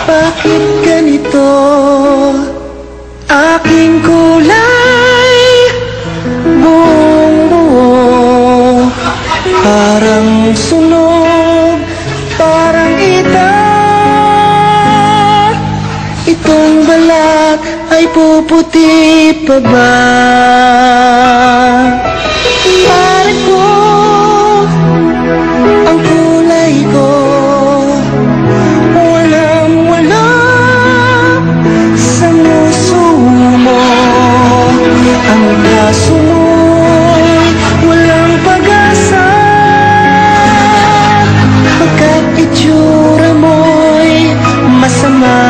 Bakit ganito aking kulay? Buong buo, parang sunog, parang ita. Itong balat ay puputi pa ba? Pare ko, ang kulay ko ang kaso mo'y walang pag-asa, pagkat itsura mo'y masama.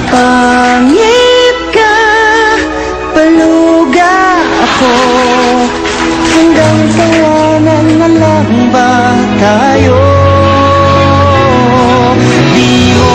Pangit ka, paluga ako, hanggang tawanan na lang ba tayo? Di mo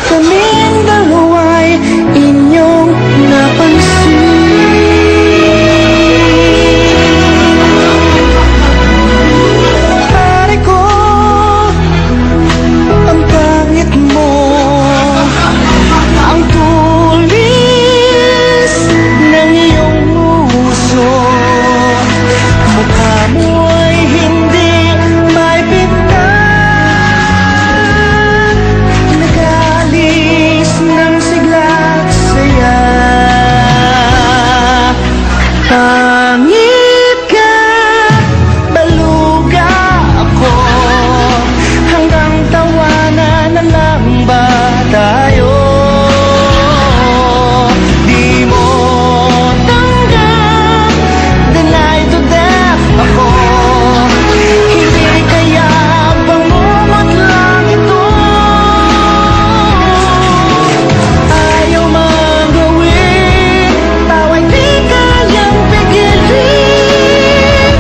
kaming dalawa'y inyong napansin. Pare ko, ang pangit mo, ang tulis ng iyong uso, mukha mo'y hindi may pinta. Pangit ka, baluga ako, hanggang tawanan na lang ba tayo? Di mo tanggap, deny to death ako, hindi kaya bangungot lang ito? Ayaw mang gawin, tawa'y di kayang pigilin,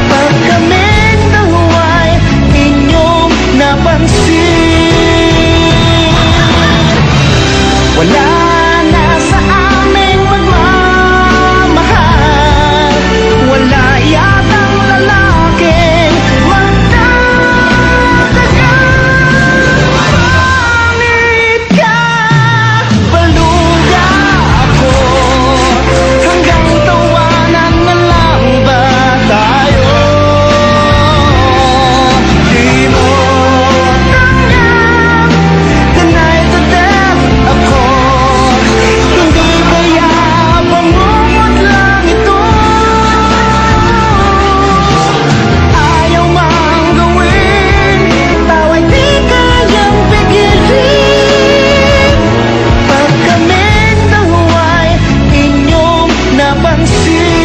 pag kaming dalawa'y inyong napansin. Wala na sa aming magmamahal, wala yatang lalaking magtatagal. Pangit ka, baluga ako, hanggang tawanan na lang ba tayo? Di mo tanggap, deny to death ako, hindi kaya bangungot lang ito? Ayaw mang gawin, tawa'y di kayang pigilin, pag kaming dalawa'y inyong napansin.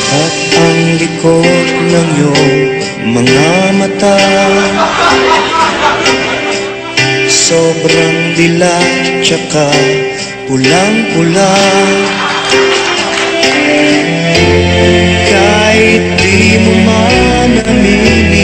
Ba't ang likod ng iyong mga mata sobrang dilat tsaka pulang-pula. Kahit di mo man aminin,